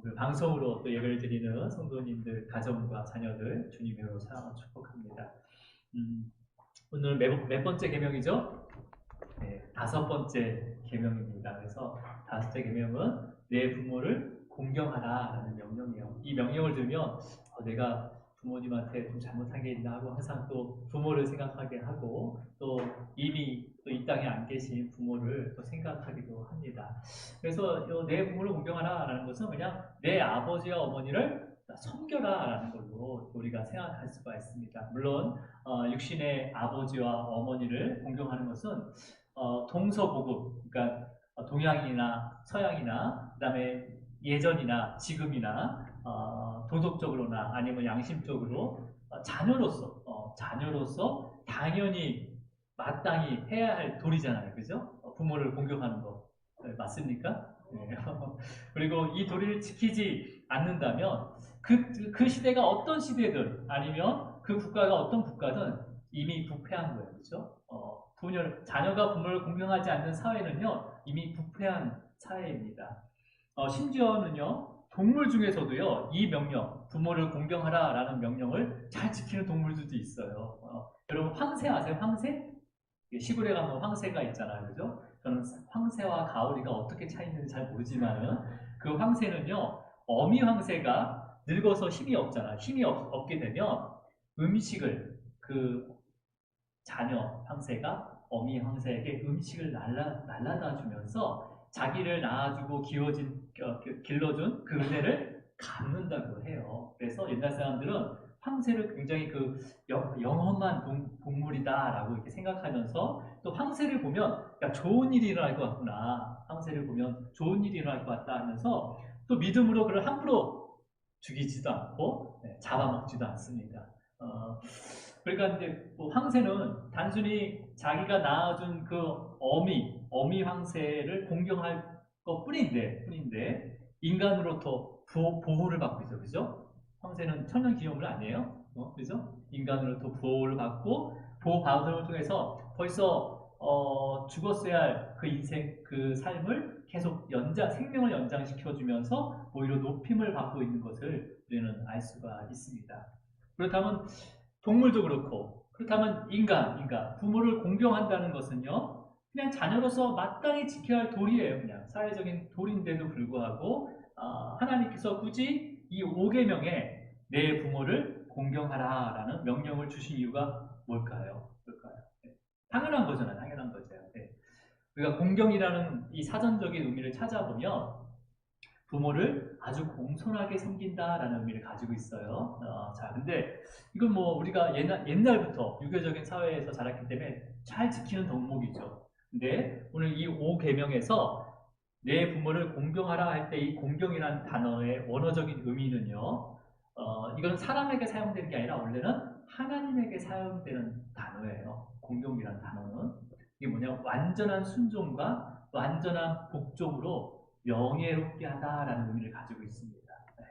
오늘 방송으로 또 예배를 드리는 성도님들, 가정과 자녀들 주님으로 사랑을 축복합니다. 음, 오늘 몇 번째 계명이죠? 네, 다섯 번째 계명입니다. 그래서 다섯째 계명은 내 부모를 공경하라라는 명령이에요. 이 명령을 들으면 내가 부모님한테 좀 잘못한 게 있나 하고 항상 또 부모를 생각하게 하고 또 이미 또 이 땅에 안 계신 부모를 또 생각하기도 합니다. 그래서 내 부모를 공경하라라는 것은 그냥 내 아버지와 어머니를 섬겨라라는 걸로 우리가 생각할 수가 있습니다. 물론 육신의 아버지와 어머니를 공경하는 것은 동서고금, 그러니까 동양이나 서양이나 그다음에 예전이나 지금이나 도덕적으로나 아니면 양심적으로 자녀로서 당연히 마땅히 해야 할 도리잖아요, 그죠? 부모를 공경하는 거 네, 맞습니까? 네. 그리고 이 도리를 지키지 않는다면 그 시대가 어떤 시대든 아니면 그 국가가 어떤 국가든 이미 부패한 거예요, 그죠? 자녀가 부모를 공경하지 않는 사회는요, 이미 부패한 사회입니다. 심지어는요, 동물 중에서도요, 이 명령, 부모를 공경하라라는 명령을 잘 지키는 동물들도 있어요. 여러분, 황새 아세요? 황새? 시골에 가면 황새가 있잖아요. 그죠? 저는 황새와 가오리가 어떻게 차이 있는지 잘 모르지만은, 그 황새는요, 어미 황새가 늙어서 힘이 없잖아. 힘이 없게 되면 음식을 그 자녀 황새가 어미 황새에게 음식을 날라다 주면서 자기를 낳아주고 길러준 그 은혜를 갚는다고 해요. 그래서 옛날 사람들은 황새를 굉장히 영험한 동물이다라고 이렇게 생각하면서 또 황새를 보면 야, 좋은 일이 일어날 것 같구나. 황새를 보면 좋은 일이 일어날 것 같다 하면서 또 믿음으로 그를 함부로 죽이지도 않고 잡아먹지도 않습니다. 어, 그러니까 이제 뭐 황새는 단순히 자기가 낳아준 그 어미 황새를 공경할 것 뿐인데 인간으로부터 보호를 받고 있어, 그죠? 황새는 천연 기념물 아니에요? 그죠? 인간으로부터 보호를 받고 보호받음을 통해서 벌써 죽었어야 할 그 인생, 그 삶을 계속 생명을 연장시켜주면서 오히려 높임을 받고 있는 것을 우리는 알 수가 있습니다. 그렇다면 동물도 그렇고 그렇다면 부모를 공경한다는 것은요 그냥 자녀로서 마땅히 지켜야 할 도리예요. 그냥 사회적인 도리인데도 불구하고 하나님께서 굳이 이 5계명에 내 부모를 공경하라라는 명령을 주신 이유가 뭘까요? 네. 당연한 거잖아요. 당연한 거죠. 네. 우리가 공경이라는 이 사전적인 의미를 찾아보면 부모를 아주 공손하게 섬긴다라는 의미를 가지고 있어요. 자, 근데 이건 뭐 우리가 옛날부터 유교적인 사회에서 자랐기 때문에 잘 지키는 덕목이죠. 근데 오늘 이 5계명에서 내 부모를 공경하라 할 때 이 공경이라는 단어의 원어적인 의미는요, 이건 사람에게 사용되는 게 아니라 원래는 하나님에게 사용되는 단어예요. 공경이라는 단어는. 이게 뭐냐, 완전한 순종과 완전한 복종으로 명예롭게 하다라는 의미를 가지고 있습니다. 네.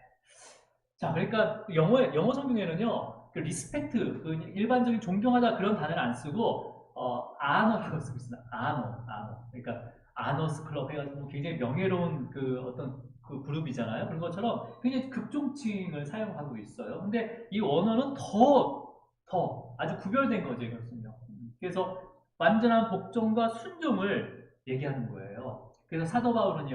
자, 그러니까 영어 성경에는요, 그 리스펙트, 그 일반적인 존경하다 그런 단어를 안 쓰고, 아너라고 쓰고 있습니다. 아너. 그러니까 아너스 클럽 해가지고 굉장히 명예로운 그 어떤 그 그룹이잖아요. 그런 것처럼 굉장히 급종칭을 사용하고 있어요. 근데 이 원어는 더 아주 구별된 거죠, 이것은요. 그래서 완전한 복종과 순종을 얘기하는 거예요. 그래서 사도 바울은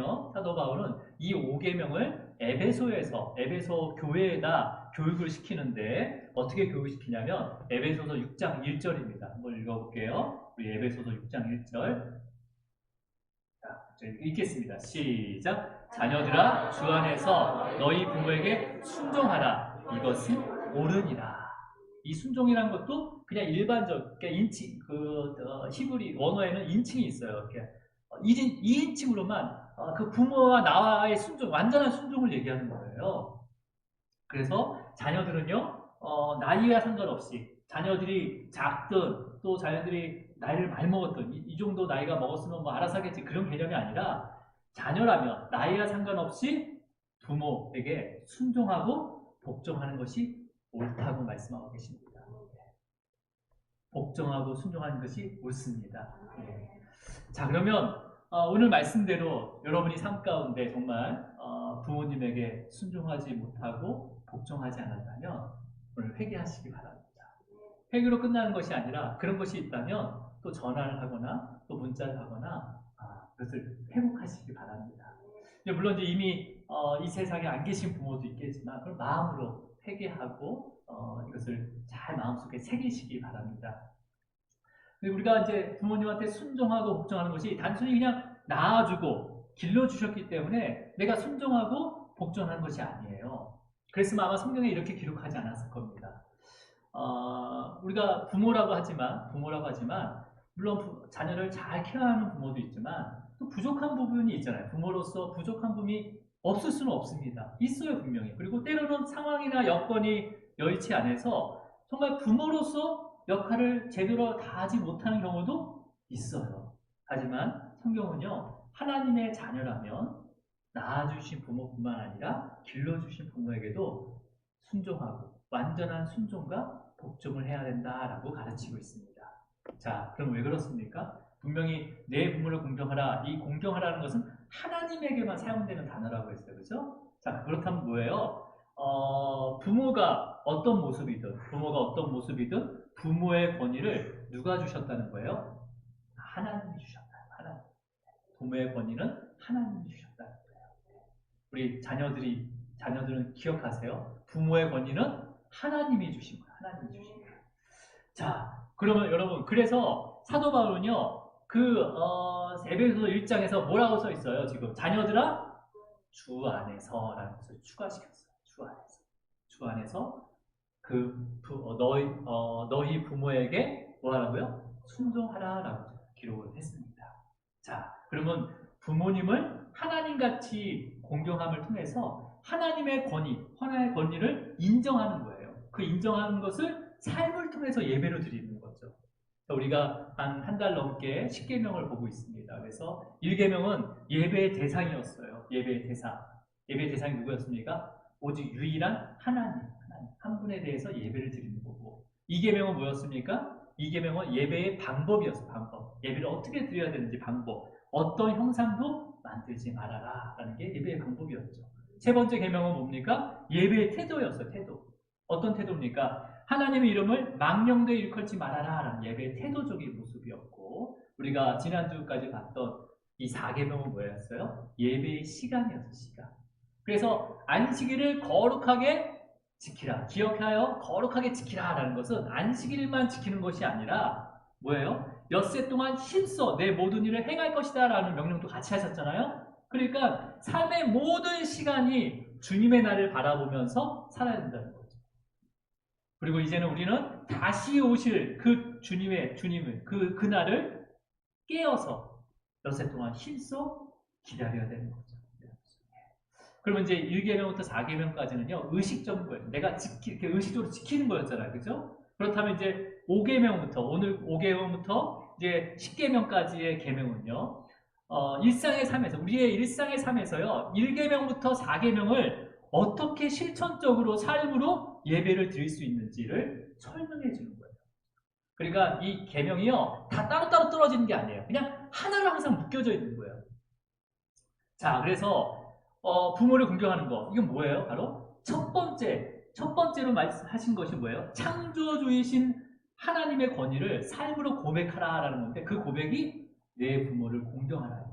이 5계명을 에베소 교회에다 교육을 시키는데 어떻게 교육을 시키냐면 에베소서 6장 1절입니다. 한번 읽어볼게요. 우리 에베소서 6장 1절. 자, 읽겠습니다. 시작. 자녀들아 주 안에서 너희 부모에게 순종하라. 이것은 옳으니라. 이 순종이란 것도 그냥 일반적, 그러니까 인칭, 히브리 원어에는 인칭이 있어요. 이렇게 2인칭으로만 그 부모와 나와의 순종, 완전한 순종을 얘기하는 거예요. 그래서 자녀들은요, 나이와 상관없이 자녀들이 작든 또 자녀들이 나이를 많이 먹었든 이 정도 나이가 먹었으면 뭐 알아서 하겠지 그런 개념이 아니라 자녀라면 나이와 상관없이 부모에게 순종하고 복종하는 것이 옳다고 말씀하고 계십니다. 복종하고 순종하는 것이 옳습니다. 자, 그러면 오늘 말씀대로 여러분이 삶 가운데 정말 부모님에게 순종하지 못하고 복종하지 않았다면 오늘 회개하시기 바랍니다. 회개로 끝나는 것이 아니라 그런 것이 있다면 또 전화를 하거나 또 문자를 하거나 그것을 회복하시기 바랍니다. 물론 이제 이미 이 세상에 안 계신 부모도 있겠지만 그런 마음으로 회개하고 이것을 잘 마음속에 새기시기 바랍니다. 우리가 이제 부모님한테 순종하고 복종하는 것이 단순히 그냥 낳아주고 길러주셨기 때문에 내가 순종하고 복종하는 것이 아니에요. 그랬으면 아마 성경에 이렇게 기록하지 않았을 겁니다. 우리가 부모라고 하지만 물론 자녀를 잘 케어하는 부모도 있지만 또 부족한 부분이 있잖아요. 부모로서 부족한 부분이 없을 수는 없습니다. 있어요, 분명히. 그리고 때로는 상황이나 여건이 여의치 않아서 정말 부모로서 역할을 제대로 다하지 못하는 경우도 있어요. 하지만 성경은요, 하나님의 자녀라면 낳아주신 부모뿐만 아니라 길러주신 부모에게도 순종하고 완전한 순종과 복종을 해야 된다라고 가르치고 있습니다. 자, 그럼 왜 그렇습니까? 분명히 내 부모를 공경하라. 이 공경하라는 것은 하나님에게만 사용되는 단어라고 했어요. 그렇죠? 자, 그렇다면 뭐예요? 부모가 어떤 모습이든 부모의 권위를 누가 주셨다는 거예요? 하나님이 주셨다. 하나님. 부모의 권위는 하나님이 주셨다는 거예요. 우리 자녀들은 기억하세요. 부모의 권위는 하나님이 주신 거예요. 하나님이 주신 거예요. 자, 그러면 여러분, 그래서 사도 바울은요, 에베소서 1장에서 뭐라고 써 있어요? 지금 자녀들아 주 안에서라는 것을 추가시켰어요. 주 안에서 너희 부모에게 뭐 하라고요? 순종하라라고 기록을 했습니다. 자, 그러면 부모님을 하나님같이 공경함을 통해서 하나님의 권위를 인정하는 거예요. 그 인정하는 것을 삶을 통해서 예배로 드리는 거죠. 우리가 한 달 넘게 10계명을 보고 있습니다. 그래서 1계명은 예배의 대상이었어요. 예배의 대상이 누구였습니까? 오직 유일한 하나님 한 분에 대해서 예배를 드리는 거고, 2계명은 뭐였습니까? 2계명은 예배의 방법이었어요. 방법. 예배를 어떻게 드려야 되는지 방법. 어떤 형상도 만들지 말아라 라는 게 예배의 방법이었죠. 세 번째 계명은 뭡니까? 예배의 태도였어요. 태도. 어떤 태도입니까? 하나님의 이름을 망령되이 일컬지 말아라 라는 예배의 태도적인 모습이었고, 우리가 지난주까지 봤던 이 4계명은 뭐였어요? 예배의 시간이었어요. 시간. 그래서 안식일을 거룩하게 지키라. 기억하여 거룩하게 지키라 라는 것은 안식일만 지키는 것이 아니라 뭐예요? 엿새 동안 힘써 내 모든 일을 행할 것이다 라는 명령도 같이 하셨잖아요. 그러니까 삶의 모든 시간이 주님의 날을 바라보면서 살아야 된다는 거죠. 그리고 이제는 우리는 다시 오실 그 주님의 그날을 깨어서 엿새 동안 힘써 기다려야 되는 거죠. 그러면 이제 1계명부터 4계명까지는요, 의식적인 거예요. 내가 의식적으로 지키는 거였잖아요. 그죠? 그렇다면 이제 5계명부터, 오늘 5계명부터 이제 10계명까지의 계명은요, 일상의 삶에서, 우리의 일상의 삶에서요, 1계명부터 4계명을 어떻게 실천적으로 삶으로 예배를 드릴 수 있는지를 설명해 주는 거예요. 그러니까 이 계명이요, 다 따로따로 떨어지는 게 아니에요. 그냥 하나로 항상 묶여져 있는 거예요. 자, 그래서 부모를 공경하는 거, 이건 뭐예요? 바로 첫 번째로 말씀하신 것이 뭐예요? 창조주이신 하나님의 권위를 삶으로 고백하라라는 건데, 그 고백이 내 부모를 공경하라.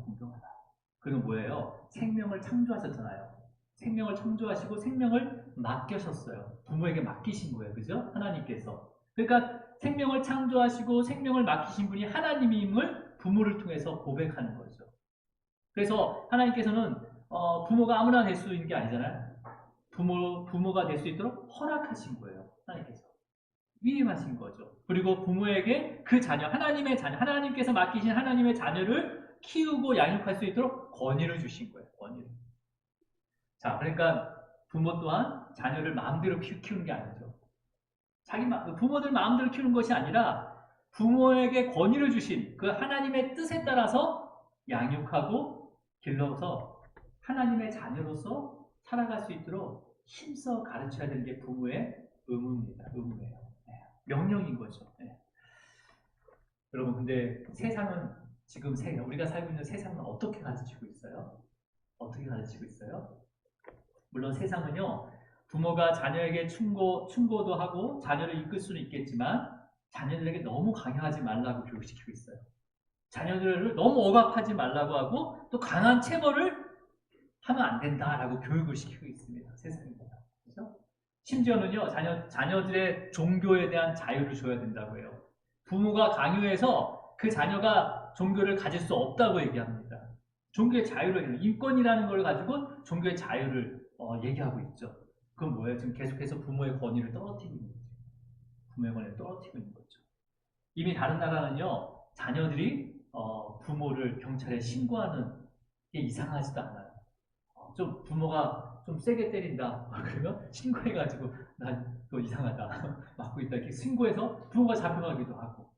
그건 뭐예요? 생명을 창조하셨잖아요. 생명을 창조하시고 생명을 맡기셨어요. 부모에게 맡기신 거예요. 그죠? 하나님께서. 그러니까 생명을 창조하시고 생명을 맡기신 분이 하나님임을 부모를 통해서 고백하는 거죠. 그래서 하나님께서는 부모가 아무나 될 수 있는 게 아니잖아요. 부모가 될 수 있도록 허락하신 거예요. 하나님께서. 위임하신 거죠. 그리고 부모에게 그 자녀, 하나님께서 맡기신 하나님의 자녀를 키우고 양육할 수 있도록 권위를 주신 거예요. 권위를. 자, 그러니까 부모 또한 자녀를 마음대로 키우는 게 아니죠. 부모들 마음대로 키우는 것이 아니라 부모에게 권위를 주신 그 하나님의 뜻에 따라서 양육하고 길러서 하나님의 자녀로서 살아갈 수 있도록 힘써 가르쳐야 되는 게 부모의 의무예요. 네. 명령인 거죠. 네. 여러분, 근데 세상은 지금 우리가 살고 있는 세상은 어떻게 가르치고 있어요? 어떻게 가르치고 있어요? 물론 세상은요, 부모가 자녀에게 충고도 하고 자녀를 이끌 수는 있겠지만 자녀들에게 너무 강요하지 말라고 교육시키고 있어요. 자녀들을 너무 억압하지 말라고 하고 또 강한 체벌을 하면 안 된다라고 교육을 시키고 있습니다. 세상입니다. 그렇죠? 심지어는요, 자녀들의 종교에 대한 자유를 줘야 된다고 해요. 부모가 강요해서 그 자녀가 종교를 가질 수 없다고 얘기합니다. 종교의 자유를, 인권이라는 걸 가지고 종교의 자유를 얘기하고 있죠. 그건 뭐예요? 지금 계속해서 부모의 권위를 떨어뜨리고 있는 거죠. 부모의 권위를 떨어뜨리고 있는 거죠. 이미 다른 나라는요, 자녀들이 부모를 경찰에 신고하는 게 이상하지도 않아요. 좀 부모가 좀 세게 때린다 그러면 신고해가지고 난 또 이상하다 맞고 있다 이렇게 신고해서 부모가 잡혀가기도 하고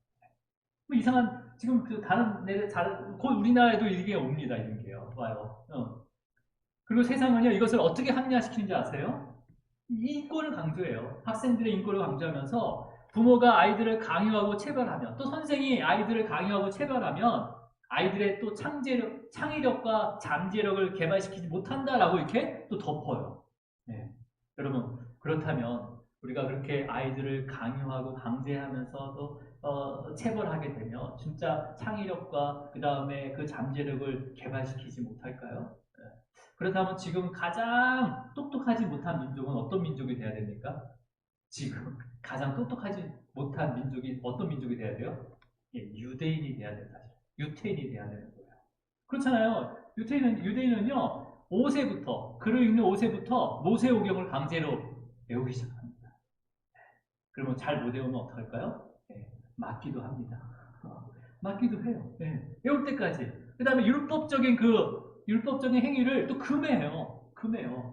뭐 이상한 지금 그 다른 곧 우리나라에도 이게 옵니다. 이런 게요. 와요. 그리고 세상은요 이것을 어떻게 합리화시키는지 아세요? 인권을 강조해요. 학생들의 인권을 강조하면서 부모가 아이들을 강요하고 체벌하면 또 선생이 아이들을 강요하고 체벌하면 아이들의 또 창의력과 잠재력을 개발시키지 못한다라고 이렇게 또 덮어요. 네. 여러분 그렇다면 우리가 그렇게 아이들을 강요하고 강제하면서도 체벌하게 되면 진짜 창의력과 그 다음에 그 잠재력을 개발시키지 못할까요? 네. 그렇다면 지금 가장 똑똑하지 못한 민족은 어떤 민족이 돼야 됩니까? 지금 가장 똑똑하지 못한 민족이 어떤 민족이 돼야 돼요? 예, 유대인이 돼야 된다. 유태인이 돼야 되는 거예요. 그렇잖아요. 유대인은요, 5세부터, 글을 읽는 5세부터 모세오경을 강제로 배우기 시작합니다. 그러면 잘 못 외우면 어떡할까요? 네, 맞기도 합니다. 맞기도 해요. 네, 외울 때까지. 그 다음에 율법적인 행위를 또 금해요.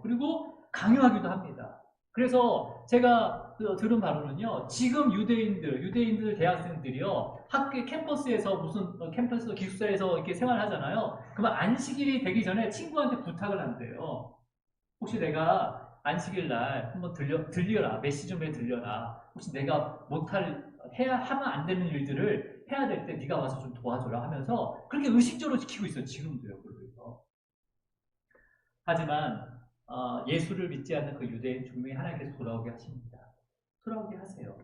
그리고 강요하기도 합니다. 그래서 제가 들은 바로는요, 지금 유대인들 대학생들이요, 학교 캠퍼스에서 캠퍼스 기숙사에서 이렇게 생활하잖아요. 그러면 안식일이 되기 전에 친구한테 부탁을 한대요. 혹시 내가 안식일 날 한번 들려라. 몇 시쯤에 들려라. 혹시 내가 하면 안 되는 일들을 해야 될 때 네가 와서 좀 도와줘라 하면서 그렇게 의식적으로 지키고 있어요. 지금도요. 그래서. 하지만 예수를 믿지 않는 그 유대인 분명히 하나님께서 돌아오게 하십니다. 돌아오게 하세요.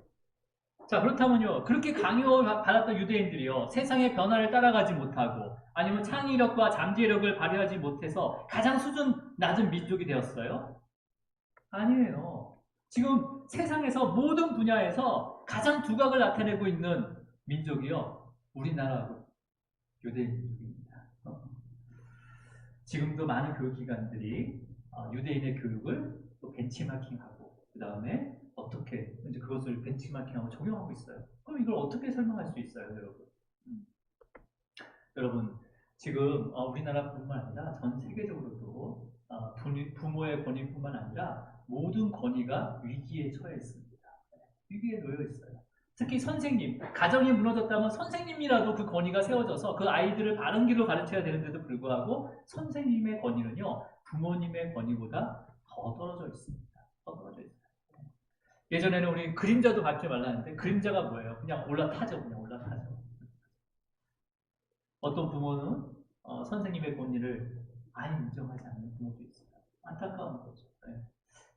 자 그렇다면요. 그렇게 강요받았던 유대인들이요. 세상의 변화를 따라가지 못하고 아니면 창의력과 잠재력을 발휘하지 못해서 가장 수준 낮은 민족이 되었어요? 아니에요. 지금 세상에서 모든 분야에서 가장 두각을 나타내고 있는 민족이요. 우리나라하고 유대인 민족입니다. 지금도 많은 교육기관들이 유대인의 교육을 또 벤치마킹하고 그 다음에 어떻게 이제 그것을 벤치마킹하고 적용하고 있어요. 그럼 이걸 어떻게 설명할 수 있어요, 여러분? 여러분 지금 우리나라뿐만 아니라 전 세계적으로도 부모의 권위뿐만 아니라 모든 권위가 위기에 처해 있습니다. 위기에 놓여 있어요. 특히 선생님, 가정이 무너졌다면 선생님이라도 그 권위가 세워져서 그 아이들을 바른 길로 가르쳐야 되는데도 불구하고 선생님의 권위는요, 부모님의 권위보다 더 떨어져 있습니다. 더 떨어져 있어요. 예전에는 우리 그림자도 밟지 말라는데 그림자가 뭐예요? 그냥 올라타죠. 어떤 부모는 선생님의 권위를 아예 인정하지 않는 부모도 있어요. 안타까운 거죠. 네.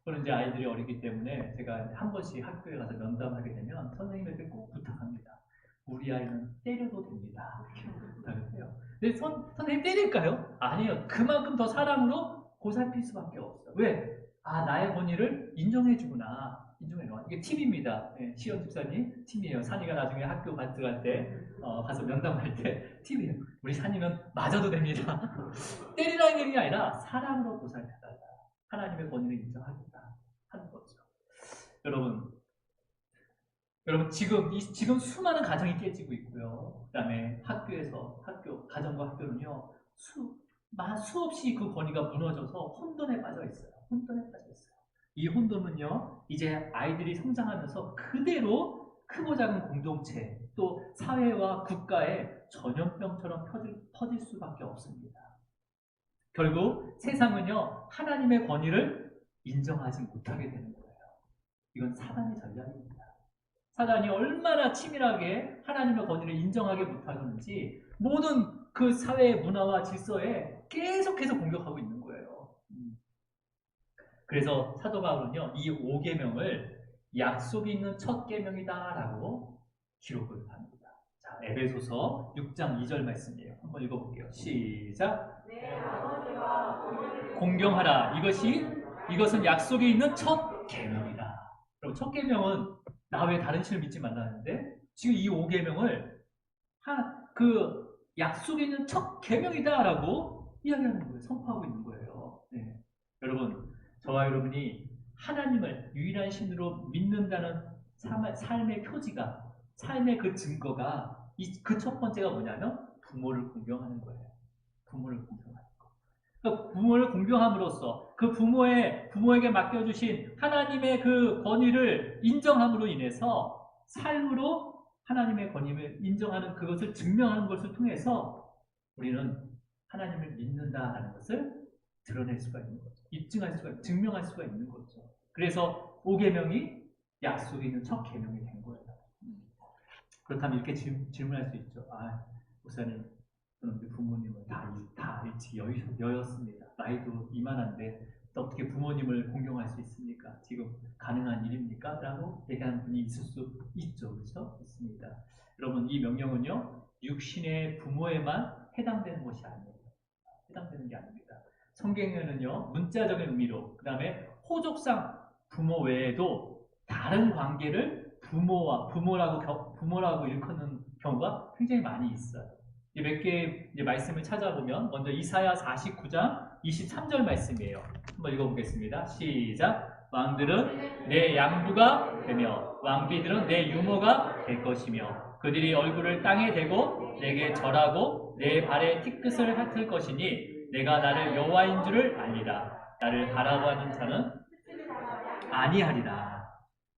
그런 이제 아이들이 어리기 때문에 제가 한 번씩 학교에 가서 면담하게 되면 선생님에게 꼭 부탁합니다. 우리 아이는 때려도 됩니다. 이렇게 부탁을 해요. 근데 선생님 때릴까요? 아니에요. 그만큼 더 사랑으로 보살필 수밖에 없어요. 왜? 나의 권위를 인정해주구나. 인정해줘. 이게 팁입니다. 네, 시연 집사님 팁이에요. 산이가 나중에 학교 들어갈 때 가서 면담할 때 팁이에요. 우리 산이는 맞아도 됩니다. 때리라는 얘기가 아니라 사랑으로 보살펴달라. 하나님의 권위를 인정하겠다 하는 거죠. 여러분 지금 수많은 가정이 깨지고 있고요. 그 다음에 가정과 학교는요, 수없이 그 권위가 무너져서 혼돈에 빠져 있어요. 이 혼돈은요, 이제 아이들이 성장하면서 그대로 크고 작은 공동체, 또 사회와 국가에 전염병처럼 퍼질 수밖에 없습니다. 결국 세상은요, 하나님의 권위를 인정하지 못하게 되는 거예요. 이건 사단의 전략입니다. 사단이 얼마나 치밀하게 하나님의 권위를 인정하게 못하는지 모든 그 사회의 문화와 질서에 계속해서 공격하고 있는 거예요. 그래서 사도 바울은요, 이 5계명을 약속이 있는 첫 계명이다라고 기록을 합니다. 자, 에베소서 6장 2절 말씀이에요. 한번 읽어볼게요. 시작. 공경하라. 이것은 약속이 있는 첫 계명이다. 그럼 첫 계명은 나 외에 다른 신을 믿지 말라는데 지금 이 5계명을 그 약속이 있는 첫 계명이다라고 이야기하는 거예요. 선포하고 있는 거예요. 네. 여러분, 저와 여러분이 하나님을 유일한 신으로 믿는다는 삶의 표지가, 삶의 그 증거가 그 첫 번째가 뭐냐면 부모를 공경하는 거예요. 부모를 공경하는 거. 그러니까 부모를 공경함으로써 그 부모에게 맡겨주신 하나님의 그 권위를 인정함으로 인해서 삶으로 하나님의 권위를 인정하는 그것을 증명하는 것을 통해서 우리는 하나님을 믿는다라는 것을 드러낼 수가 있는 거죠. 증명할 수가 있는 거죠. 그래서 5계명이 약속이 있는 첫 계명이 된 거예요. 그렇다면 이렇게 질문할 수 있죠. 목사님, 저는 우리 부모님을 다 일찍 여였습니다. 나이도 이만한데 어떻게 부모님을 공경할 수 있습니까? 지금 가능한 일입니까? 라고 얘기하는 분이 있을 수 있죠. 그렇죠? 있습니다. 여러분, 이 명령은요, 육신의 부모에만 해당되는 것이 아니에요. 해당되는 게 아닙니다. 성경에는요, 문자적인 의미로, 그 다음에 호족상 부모 외에도 다른 관계를 부모라고 일컫는 경우가 굉장히 많이 있어요. 몇 개의 말씀을 찾아보면 먼저 이사야 49장 23절 말씀이에요. 한번 읽어보겠습니다. 시작. 왕들은 내 양부가 되며 왕비들은 내 유모가 될 것이며 그들이 얼굴을 땅에 대고 내게 절하고 내 발에 티끝을 핥을 것이니 내가 나를 여호와인 줄을 알리라. 나를 바라보는 자는 아니하리라.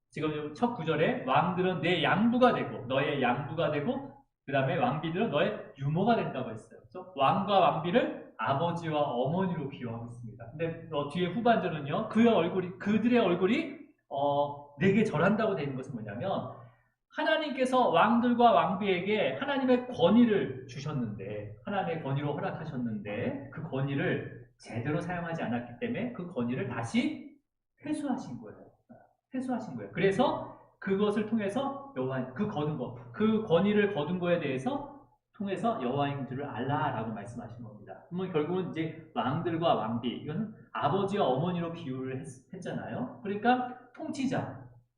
지금 첫 구절에 왕들은 내 양부가 되고 너의 양부가 되고 그 다음에 왕비들은 너의 유모가 된다고 했어요. 그래서 왕과 왕비를 아버지와 어머니로 비유하고 있습니다. 근데 뒤에 후반절은요, 그들의 얼굴이 내게 절한다고 되는 것은 뭐냐면 하나님께서 왕들과 왕비에게 하나님의 권위를 주셨는데, 하나님의 권위로 허락하셨는데 그 권위를 제대로 사용하지 않았기 때문에 그 권위를 다시 회수하신 거예요. 그래서 그것을 통해서 그 권위를 거둔 거에 대해서 통해서 여호와인 줄을 알라라고 말씀하신 겁니다. 그러면 결국은 이제 왕들과 왕비, 이건 아버지와 어머니로 비유를 했잖아요. 그러니까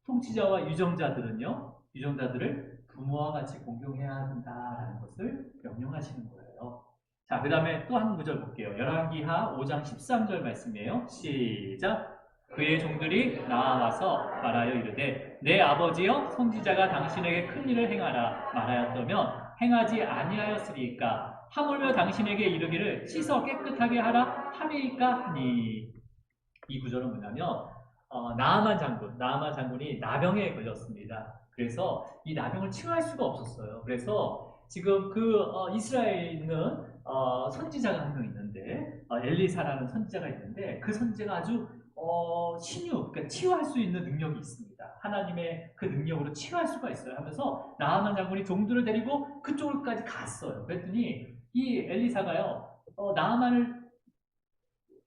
통치자와 유정자들을 부모와 같이 공경해야 된다라는 것을 명령하시는 거예요. 자, 그 다음에 또 한 구절 볼게요. 열왕기하 5장 13절 말씀이에요. 시작. 그의 종들이 나와서 말하여 이르되 내 아버지여 선지자가 당신에게 큰 일을 행하라 말하였다면 행하지 아니하였으리까 하물며 당신에게 이르기를 씻어 깨끗하게 하라 함이니까 하니. 이 구절은 뭐냐면 나아만 장군이 나병에 걸렸습니다. 그래서 이 나병을 치유할 수가 없었어요. 그래서 지금 이스라엘에 있는 선지자가 한 명 있는데 엘리사라는 선지자가 있는데 그 선지자가 아주 그러니까 치유할 수 있는 능력이 있습니다. 하나님의 그 능력으로 치유할 수가 있어요. 하면서 나아만 장군이 종들을 데리고 그쪽까지 갔어요. 그랬더니 이 엘리사가요, 나아만을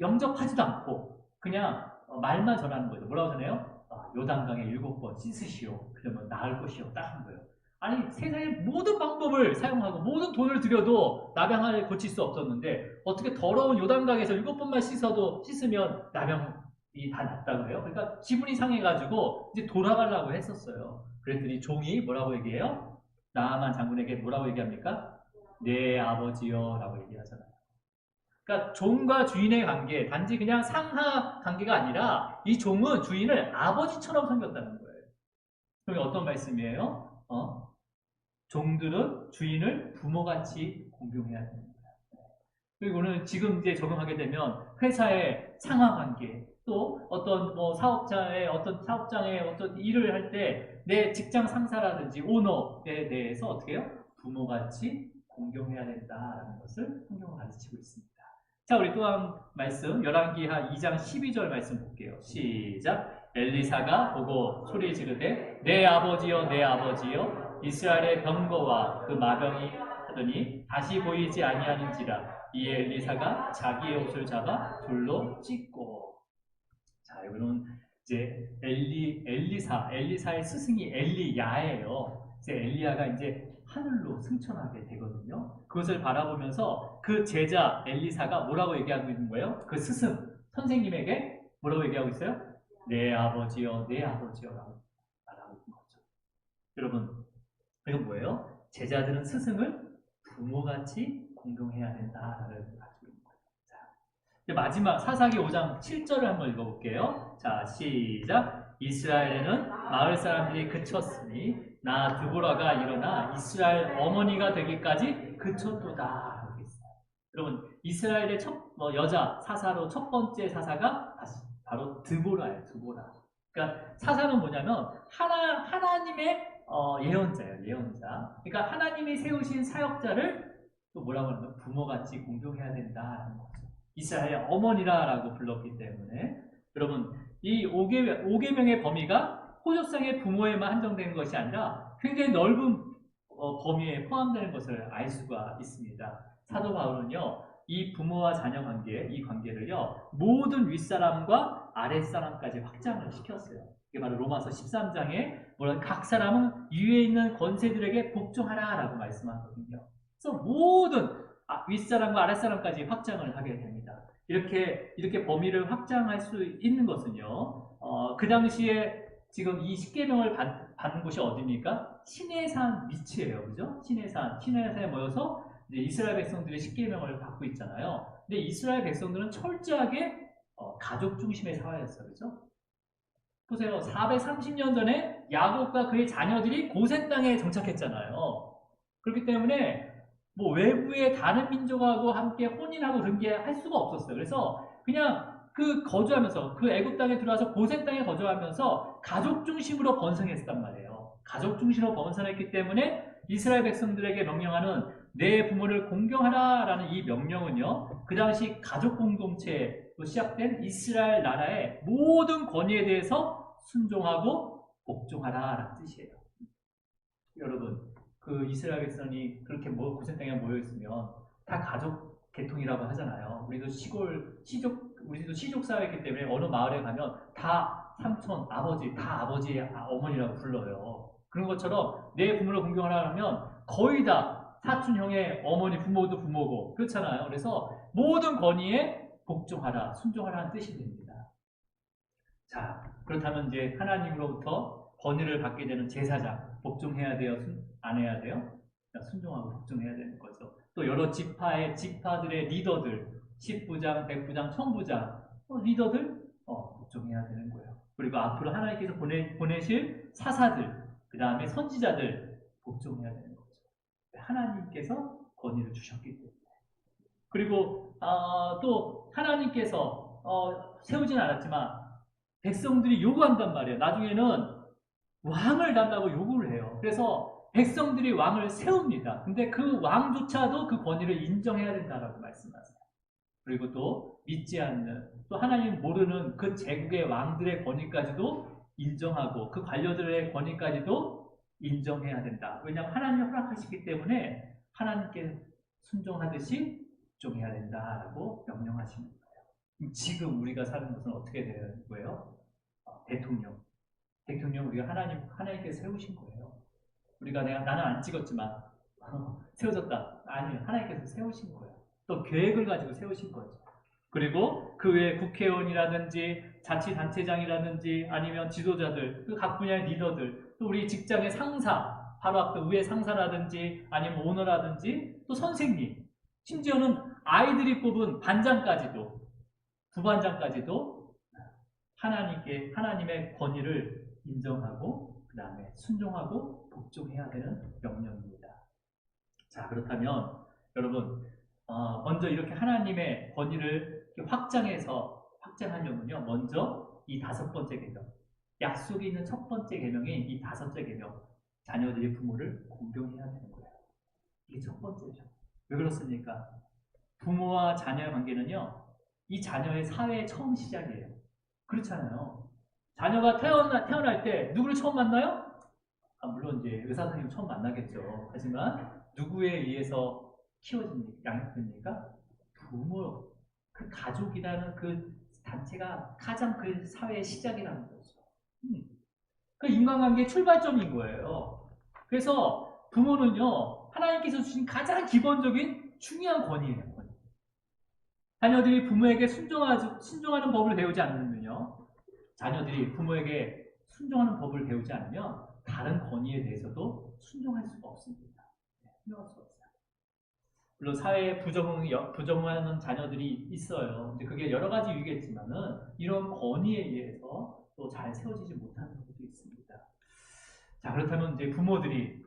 영접하지도 않고 그냥 말만 전하는 거죠. 뭐라고 전해요? 요단강에 7번 씻으시오. 그러면 나을 것이요. 딱 한 거예요. 아니, 세상의 모든 방법을 사용하고 모든 돈을 들여도 나병을 고칠 수 없었는데 어떻게 더러운 요단강에서 7번만 씻으면 나병이 다 낫다고 해요? 그러니까 기분이 상해가지고 이제 돌아가려고 했었어요. 그랬더니 종이 뭐라고 얘기해요? 나아만 장군에게 뭐라고 얘기합니까? 내 아버지요 라고 얘기하잖아요. 그러니까 종과 주인의 관계, 단지 그냥 상하 관계가 아니라 이 종은 주인을 아버지처럼 섬겼다는 거예요. 그게 어떤 말씀이에요? 종들은 주인을 부모같이 공경해야 됩니다. 그리고 오늘 지금 이제 적용하게 되면 회사의 상하 관계, 또 어떤 사업장의 어떤 일을 할 때 내 직장 상사라든지 오너에 대해서 어떻게 해요? 부모같이 공경해야 된다라는 것을 성경은 가르치고 있습니다. 자, 우리 또 한 말씀, 열왕기하 2장 12절 말씀 볼게요. 시작. 엘리사가 보고 소리 지르되 내 아버지여 내 아버지여 이스라엘의 병거와 그 마병이 하더니 다시 보이지 아니하는지라. 이에 엘리사가 자기의 옷을 잡아 돌로 찢고. 자, 이거는 이제 엘리사의 스승이 엘리야예요. 이제 엘리야가 이제 하늘로 승천하게 되거든요. 그것을 바라보면서 그 제자 엘리사가 뭐라고 얘기하고 있는 거예요? 그 스승, 선생님에게 뭐라고 얘기하고 있어요? 내 아버지여, 내 아버지여라고 말하고 있는 거죠. 여러분, 이건 뭐예요? 제자들은 스승을 부모같이 공경해야 된다라는 가지고 있는 거예요. 자, 이제 마지막 사사기 5장 7절을 한번 읽어볼게요. 자, 시작. 이스라엘에는 마을 사람들이 그쳤으니 나 드보라가 일어나 이스라엘 어머니가 되기까지 그쳤도다 하고 있어요. 여러분, 이스라엘의 여자 사사로 첫 번째 사사가 바로 드보라예요. 드보라. 그러니까 사사는 뭐냐면 하나님의 예언자예요. 예언자. 그러니까 하나님이 세우신 사역자를 또 뭐라고 하냐면 부모같이 공경해야 된다는 거죠. 이스라엘의 어머니라라고 불렀기 때문에 여러분 이 5계명의 범위가 호적상의 부모에만 한정되는 것이 아니라 굉장히 넓은 범위에 포함되는 것을 알 수가 있습니다. 사도 바울은요, 이 부모와 자녀 관계, 이 관계를요, 모든 윗사람과 아랫사람까지 확장을 시켰어요. 이게 바로 로마서 13장에 각 사람은 위에 있는 권세들에게 복종하라라고 말씀하거든요. 그래서 모든 윗사람과 아랫사람까지 확장을 하게 됩니다. 이렇게 범위를 확장할 수 있는 것은요, 그 당시에 지금 이 십계명을 받는 곳이 어디입니까? 시내산 밑이에요. 그죠? 시내산에 모여서 이제 이스라엘 백성들이 십계명을 받고 있잖아요. 근데 이스라엘 백성들은 철저하게 가족 중심의 사회였어요. 그죠? 보세요. 430년 전에 야곱과 그의 자녀들이 고센 땅에 정착했잖아요. 그렇기 때문에 뭐 외부의 다른 민족하고 함께 혼인하고 그런 게 할 수가 없었어요. 그래서 그냥 거주하면서 그 애굽 땅에 들어와서 고센 땅에 거주하면서 가족 중심으로 번성했단 말이에요. 가족 중심으로 번성했기 때문에 이스라엘 백성들에게 명령하는 내 부모를 공경하라라는 이 명령은요. 그 당시 가족 공동체로 시작된 이스라엘 나라의 모든 권위에 대해서 순종하고 복종하라라는 뜻이에요. 여러분, 그 이스라엘 백성이 그렇게 고센 땅에 모여 있으면 다 가족 계통이라고 하잖아요. 우리도 시족 사회이기 때문에 어느 마을에 가면 다 삼촌, 아버지, 다 아버지, 어머니라고 불러요. 그런 것처럼 내 부모를 공경하라면 거의 다 사촌, 형의 어머니, 부모도 부모고 그렇잖아요. 그래서 모든 권위에 복종하라, 순종하라는 뜻이 됩니다. 자, 그렇다면 이제 하나님으로부터 권위를 받게 되는 제사장, 복종해야 돼요? 안 해야 돼요? 순종하고 복종해야 되는 거죠. 또 여러 지파들의 리더들, 10부장, 100부장, 1000부장, 리더들, 복종해야 되는 거예요. 그리고 앞으로 하나님께서 보내실 사사들, 그 다음에 선지자들, 복종해야 되는 거죠. 하나님께서 권위를 주셨기 때문에. 그리고, 또 하나님께서, 세우진 않았지만, 백성들이 요구한단 말이에요. 나중에는 왕을 달라고 요구를 해요. 그래서 백성들이 왕을 세웁니다. 근데 그 왕조차도 그 권위를 인정해야 된다라고 말씀하세요. 그리고 또 믿지 않는, 또 하나님 모르는 그 제국의 왕들의 권위까지도 인정하고 그 관료들의 권위까지도 인정해야 된다. 왜냐하면 하나님이 허락하시기 때문에 하나님께 순종하듯이 복종해야 된다라고 명령하시는 거예요. 지금 우리가 사는 것은 어떻게 되는 거예요? 대통령 우리가 하나님께서 세우신 거예요. 우리가 나는 안 찍었지만 세워졌다. 아니요, 하나님께서 세우신 거예요. 또 계획을 가지고 세우신 거죠. 그리고 그 외에 국회의원이라든지 자치단체장이라든지 아니면 지도자들, 그 각 분야의 리더들, 또 우리 직장의 상사, 바로 앞에 위에 상사라든지 아니면 오너라든지 또 선생님, 심지어는 아이들이 뽑은 반장까지도, 부반장까지도 하나님의 권위를 인정하고 그 다음에 순종하고 복종해야 되는 명령입니다. 자, 그렇다면 여러분 먼저 이렇게 하나님의 권위를 확장하려면요, 먼저 이 5번째 계명, 약속이 있는 첫 번째 계명인 이 5째 계명, 자녀들이 부모를 공경해야 되는 거예요. 이게 첫 번째죠. 왜 그렇습니까? 부모와 자녀의 관계는요, 이 자녀의 사회의 처음 시작이에요. 그렇잖아요. 자녀가 태어날 때 누구를 처음 만나요? 물론 이제 의사 선생님 처음 만나겠죠. 하지만 누구에 의해서 키워집니까? 양육됩니까? 부모, 그 가족이라는 그 자체가 가장 그 사회의 시작이라는 거죠. 그 인간관계의 출발점인 거예요. 그래서 부모는요, 하나님께서 주신 가장 기본적인 중요한 권위예요. 권위. 자녀들이 부모에게 순종하는 법을 배우지 않으면요, 자녀들이 부모에게 순종하는 법을 배우지 않으면 다른 권위에 대해서도 순종할 수가 없습니다. 순종할 수가 없어요. 물론 사회에 부정하는 자녀들이 있어요. 근데 그게 여러 가지 이유겠지만은 이런 권위에 의해서 또 잘 세워지지 못하는 경우도 있습니다. 자, 그렇다면 이제 부모들이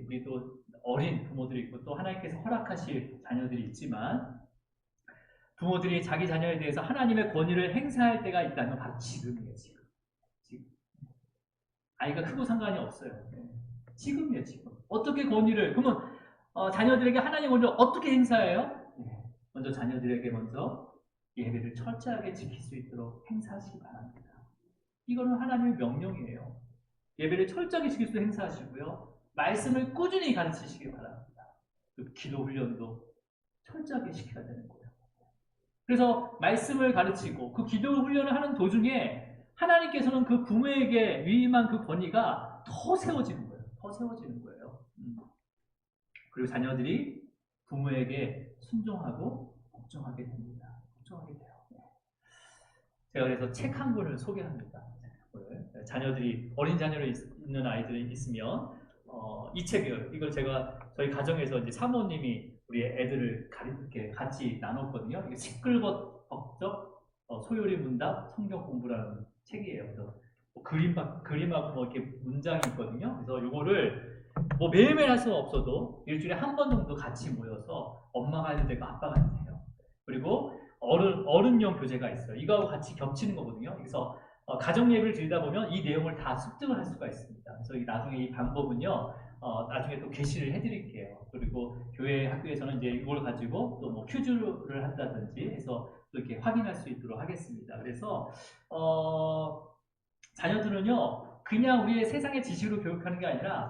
우리 또 어린 부모들이 있고 또 하나님께서 허락하실 자녀들이 있지만 부모들이 자기 자녀에 대해서 하나님의 권위를 행사할 때가 있다면 바로 지금이에요. 지금. 아이가 크고 상관이 없어요. 지금이에요. 지금. 어떻게 권위를 그러면 자녀들에게 하나님 권위를 어떻게 행사해요? 먼저 자녀들에게 먼저 예배를 철저하게 지킬 수 있도록 행사하시기 바랍니다. 이거는 하나님의 명령이에요. 예배를 철저하게 지킬 수 있도록 행사하시고요. 말씀을 꾸준히 가르치시기 바랍니다. 그 기도 훈련도 철저하게 시켜야 되는 거예요. 그래서 말씀을 가르치고 그 기도 훈련을 하는 도중에 하나님께서는 그 부모에게 위임한 그 권위가 더 세워지는 거예요. 더 세워지는 거예요. 그리고 자녀들이 부모에게 순종하고 걱정하게 됩니다. 걱정하게 돼요. 제가 그래서 책 한 권을 소개합니다. 자녀들이 어린 자녀로 있는 아이들이 있으면 이 책을 이걸 제가 저희 가정에서 이제 사모님이 우리 애들을 이렇게 같이 나눴거든요. 이게 시끌벅적 소요리 문답 성경 공부라는 책이에요. 그래서 뭐 그림하고 뭐 이렇게 문장이 있거든요. 그래서 이거를 뭐 매일매일 할 수는 없어도 일주일에 한 번 정도 같이 모여서 엄마가 해도 되고 아빠가 해도 돼요. 그리고 어른용 교재가 있어요. 이거하고 같이 겹치는 거거든요. 그래서 가정 예배를 드리다 보면 이 내용을 다 습득을 할 수가 있습니다. 그래서 나중에 이 방법은요, 나중에 또 게시를 해드릴게요. 그리고 교회 학교에서는 이제 이걸 가지고 또 뭐 퀴즈를 한다든지 해서 또 이렇게 확인할 수 있도록 하겠습니다. 그래서 자녀들은요, 그냥 우리의 세상의 지식으로 교육하는 게 아니라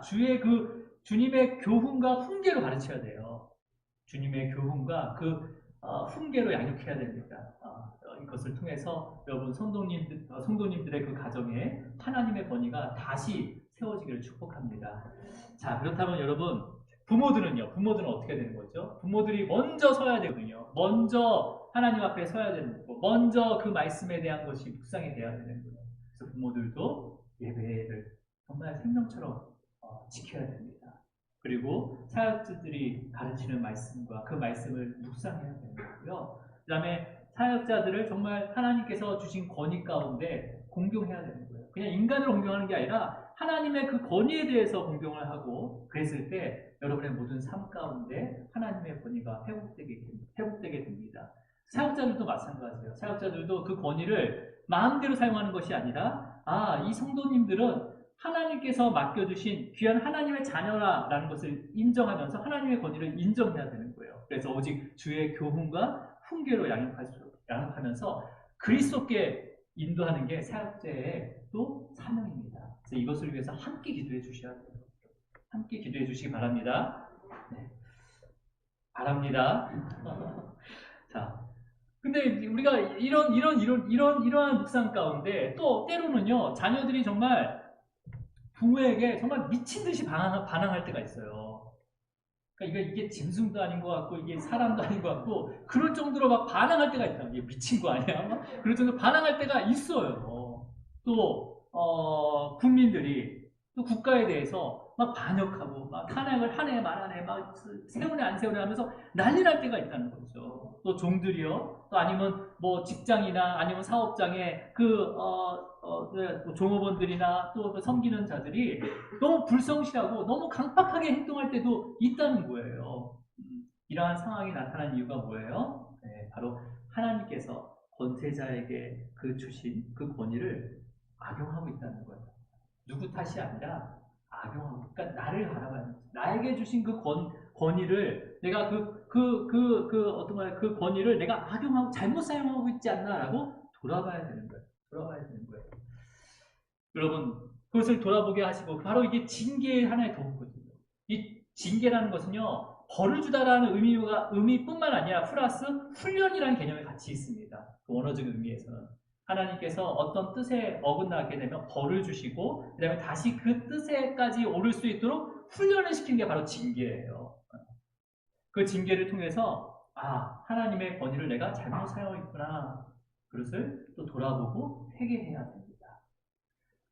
주님의 교훈과 훈계로 가르쳐야 돼요. 주님의 교훈과 그 훈계로 양육해야 됩니다. 이것을 통해서 여러분 성도님들의 그 가정에 하나님의 권위가 다시 세워지기를 축복합니다. 자, 그렇다면 여러분 부모들은 어떻게 되는 거죠? 부모들이 먼저 서야 되거든요. 먼저 하나님 앞에 서야 되는 거고 먼저 그 말씀에 대한 것이 묵상이 돼야 되는 거예요. 그래서 부모들도 예배를 정말 생명처럼 지켜야 됩니다. 그리고 사역자들이 가르치는 말씀과 그 말씀을 묵상해야 되는 거고요. 그 다음에 사역자들을 정말 하나님께서 주신 권위 가운데 공경해야 되는 거예요. 그냥 인간을 공경하는 게 아니라 하나님의 그 권위에 대해서 공경을 하고 그랬을 때 여러분의 모든 삶 가운데 하나님의 권위가 회복되게 됩니다. 사역자들도 마찬가지예요. 사역자들도 그 권위를 마음대로 사용하는 것이 아니라 이 성도님들은 하나님께서 맡겨주신 귀한 하나님의 자녀라는 것을 인정하면서 하나님의 권위를 인정해야 되는 거예요. 그래서 오직 주의 교훈과 훈계로 양육하면서 그리스도께 인도하는 게 사역자의 또 사명입니다. 그래서 이것을 위해서 함께 기도해 주셔야 돼요. 함께 기도해 주시기 바랍니다. 네. 바랍니다. 자, 근데 우리가 이러한 묵상 가운데 또 때로는요 자녀들이 정말 부모에게 정말 미친 듯이 반항할 때가 있어요. 그러니까 이게 짐승도 아닌 것 같고 이게 사람도 아닌 것 같고 그럴 정도로 막 반항할 때가 있다. 이게 미친 거 아니야? 그럴 정도로 반항할 때가 있어요. 또 국민들이 또 국가에 대해서 막 반역하고 막 탄핵을 하네 말하네 막 세우네 안 세우네 하면서 난리 날 때가 있다는 거죠. 또 종들이요. 또 아니면 뭐 직장이나 아니면 사업장에 종업원들이나 또 섬기는 자들이 너무 불성실하고 너무 강팍하게 행동할 때도 있다는 거예요. 이러한 상황이 나타난 이유가 뭐예요? 네, 바로 하나님께서 권세자에게 주신 그 권위를 악용하고 있다는 거예요. 누구 탓이 아니라 악용하고, 그러니까 나를 바라봐야 돼. 나에게 주신 그 권위를 내가 그 권위를 내가 악용하고 잘못 사용하고 있지 않나라고 돌아봐야 되는 거예요. 여러분, 그것을 돌아보게 하시고 바로 이게 징계의 하나의 도구거든요. 이 징계라는 것은요 벌을 주다라는 의미뿐만 아니라 플러스 훈련이라는 개념이 같이 있습니다. 그 원어적 의미에서는. 하나님께서 어떤 뜻에 어긋나게 되면 벌을 주시고 그 다음에 다시 그 뜻에까지 오를 수 있도록 훈련을 시키는 게 바로 징계예요. 그 징계를 통해서 하나님의 권위를 내가 잘못 사용했구나. 그것을 또 돌아보고 회개해야 됩니다.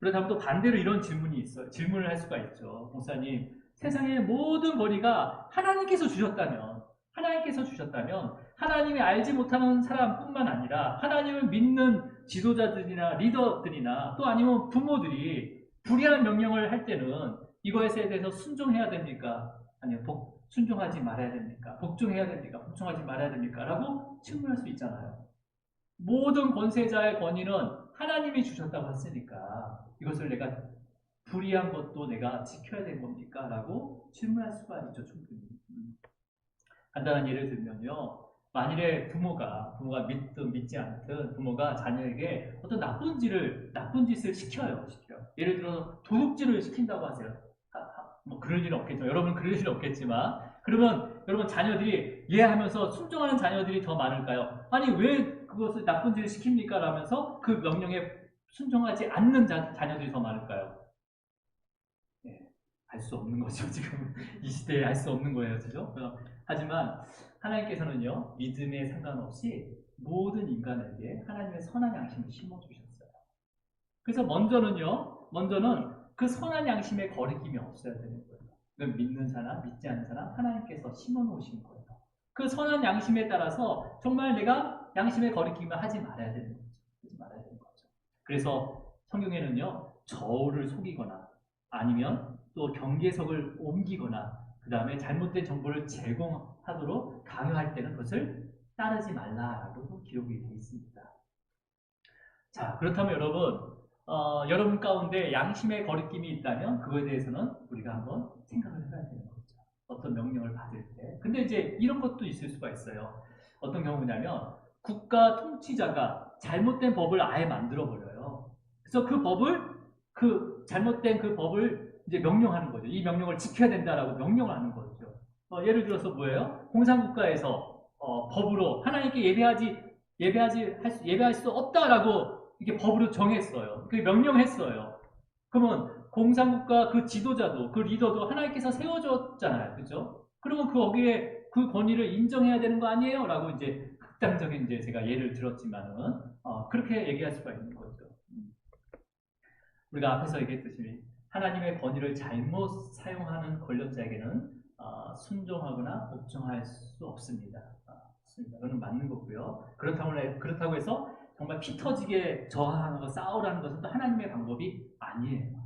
그렇다면 또 반대로 이런 질문이 있어요. 질문을 할 수가 있죠. 목사님, 세상의 모든 권위가 하나님께서 주셨다면 하나님이 알지 못하는 사람뿐만 아니라 하나님을 믿는 지도자들이나 리더들이나 또 아니면 부모들이 불의한 명령을 할 때는 이것에 대해서 순종해야 됩니까? 아니면 순종하지 말아야 됩니까? 복종해야 됩니까? 복종하지 말아야 됩니까? 라고 질문할 수 있잖아요. 모든 권세자의 권위는 하나님이 주셨다고 했으니까 이것을 내가 불의한 것도 내가 지켜야 되는 겁니까? 라고 질문할 수가 있죠. 충분히. 간단한 예를 들면요. 만일에 부모가 믿든 믿지 않든 부모가 자녀에게 어떤 나쁜 짓을 시켜요. 예를 들어 도둑질을 시킨다고 하세요. 뭐 그럴 일은 없겠죠. 여러분 그럴 일은 없겠지만 그러면 여러분 자녀들이 하면서 순종하는 자녀들이 더 많을까요? 아니 왜 그것을 나쁜 짓을 시킵니까? 라면서 그 명령에 순종하지 않는 자녀들이 더 많을까요? 알 수 없는 거죠. 지금 이 시대에 알 수 없는 거예요. 그죠? 하지만 하나님께서는요, 믿음에 상관없이 모든 인간에게 하나님의 선한 양심을 심어주셨어요. 그래서 먼저는 그 선한 양심에 거리낌이 없어야 되는 거예요. 믿는 사람, 믿지 않는 사람, 하나님께서 심어놓으신 거예요. 그 선한 양심에 따라서 정말 내가 양심에 거리낌을 하지 말아야 되는 거죠. 하지 말아야 되는 거죠. 그래서 성경에는요, 저울을 속이거나 아니면 또 경계석을 옮기거나 그 다음에 잘못된 정보를 제공하도록 강요할 때는 그것을 따르지 말라라고도 기록이 되어 있습니다. 자, 그렇다면 여러분 가운데 양심의 거리낌이 있다면 그거에 대해서는 우리가 한번 생각을 해봐야 되는 거죠. 어떤 명령을 받을 때. 근데 이제 이런 것도 있을 수가 있어요. 어떤 경우냐면 국가 통치자가 잘못된 법을 아예 만들어버려요. 그래서 잘못된 그 법을 이제 명령하는 거죠. 이 명령을 지켜야 된다라고 명령을 하는 거죠. 예를 들어서 뭐예요? 공산국가에서 법으로 하나님께 예배할 수 없다라고 이렇게 법으로 정했어요. 그 명령했어요. 그러면 공산국가 그 지도자도 그 리더도 하나님께서 세워줬잖아요. 그죠? 그러면 거기에 그 권위를 인정해야 되는 거 아니에요? 라고 이제 극단적인 이제 제가 예를 들었지만은 그렇게 얘기할 수가 있는 거죠. 우리가 앞에서 얘기했듯이 하나님의 권위를 잘못 사용하는 권력자에게는 순종하거나 복종할 수 없습니다. 그건 맞는 거고요. 그렇다고 해서 정말 피 터지게 저항하는 거, 싸우라는 것은 또 하나님의 방법이 아니에요.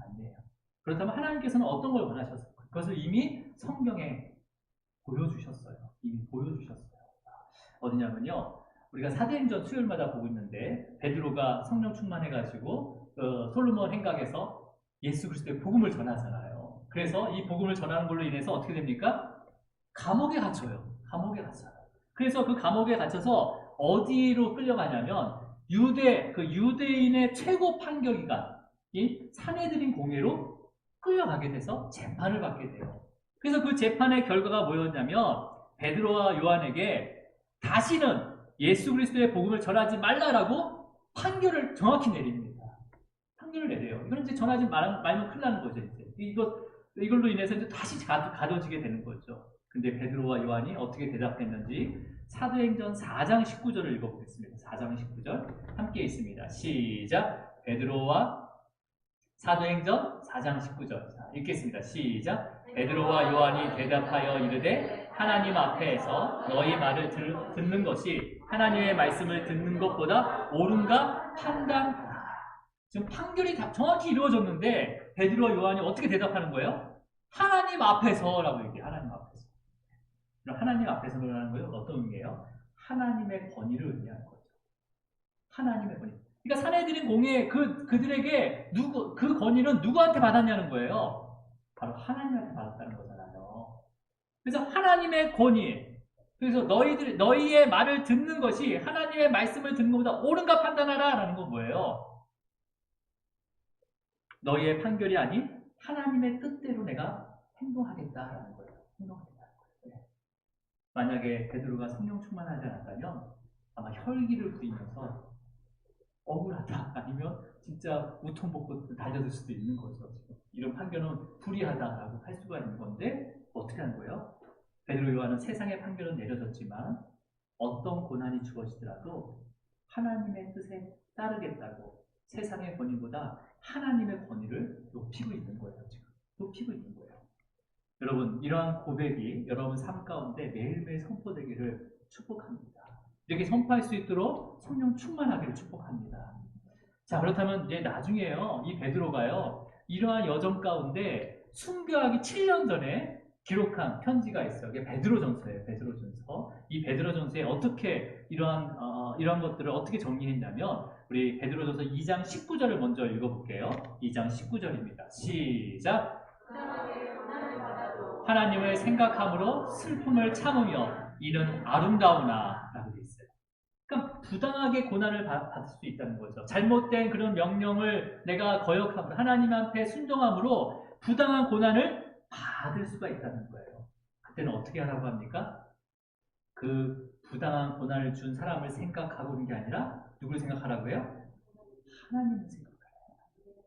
그렇다면 하나님께서는 어떤 걸 원하셨어요? 그것을 이미 성경에 보여주셨어요. 어디냐면요. 우리가 사도행전 수요일마다 보고 있는데 베드로가 성령 충만해가지고 솔로몬 행각에서 예수 그리스도의 복음을 전하잖아요. 그래서 이 복음을 전하는 걸로 인해서 어떻게 됩니까? 감옥에 갇혀요. 그래서 그 감옥에 갇혀서 어디로 끌려가냐면 유대인의 최고 판결기관 이 산헤드린 공회로 끌려가게 돼서 재판을 받게 돼요. 그래서 그 재판의 결과가 뭐였냐면 베드로와 요한에게 다시는 예수 그리스도의 복음을 전하지 말라라고 판결을 정확히 내립니다. 판결을 내려요. 이건 이제 전하지 말면 큰일 나는 거죠. 이걸로 인해서 이제 다시 가둬지게 되는 거죠. 근데 베드로와 요한이 어떻게 대답했는지 사도행전 4장 19절을 읽어보겠습니다. 4장 19절 함께 있습니다. 시작. 베드로와 사도행전 4장 19절 자, 읽겠습니다. 시작. 베드로와 요한이 대답하여 이르되 하나님 앞에서 너희 말을 듣는 것이 하나님의 말씀을 듣는 것보다 옳은가 판단하라. 지금 판결이 정확히 이루어졌는데 베드로와 요한이 어떻게 대답하는 거예요? 하나님 앞에서라고 얘기해요. 하나님 앞에서. 하나님 앞에서라는 거예요. 어떤 의미예요? 하나님의 권위를 의미하는 거죠. 하나님의 권위. 그러니까 산헤드린 공회 그들에게 그 권위는 누구한테 받았냐는 거예요. 바로 하나님한테 받았다는 거잖아요. 그래서 하나님의 권위. 그래서 너희의 말을 듣는 것이 하나님의 말씀을 듣는 것보다 옳은가 판단하라라는 건 뭐예요? 너희의 판결이 아닌 하나님의 뜻대로 내가 행동하겠다라는 거예요. 만약에 베드로가 성령 충만하지 않았다면 아마 혈기를 부리면서 억울하다. 아니면 진짜 우통벗고 달려들 수도 있는 거죠. 지금. 이런 판결은 불이하다라고 할 수가 있는 건데 어떻게 하는 거예요? 베드로 요한은 세상의 판결은 내려졌지만 어떤 고난이 주어지더라도 하나님의 뜻에 따르겠다고 세상의 권위보다 하나님의 권위를 높이고 있는 거예요. 지금 높이고 있는 거예요. 여러분, 이러한 고백이 여러분 삶 가운데 매일매일 선포되기를 축복합니다. 이렇게 선포할 수 있도록 성령 충만하기를 축복합니다. 자, 그렇다면 이제 나중에요, 이 베드로가요, 이러한 여정 가운데 순교하기 7년 전에 기록한 편지가 있어요. 이게 베드로전서예요. 베드로전서. 이 베드로전서에 어떻게 이러한 것들을 어떻게 정리했냐면 우리 베드로전서 2장 19절을 먼저 읽어볼게요. 2장 19절입니다. 시작. 하나님을 생각함으로 슬픔을 참으며 이는 아름다우나 라고 되어 있어요. 그러니까 부당하게 고난을 받을 수 있다는 거죠. 잘못된 그런 명령을 내가 거역함으로 하나님한테 순종함으로 부당한 고난을 받을 수가 있다는 거예요. 그때는 어떻게 하라고 합니까? 그 부당한 고난을 준 사람을 생각하고 있는 게 아니라 누구를 생각하라고 해요? 하나님을 생각하라고.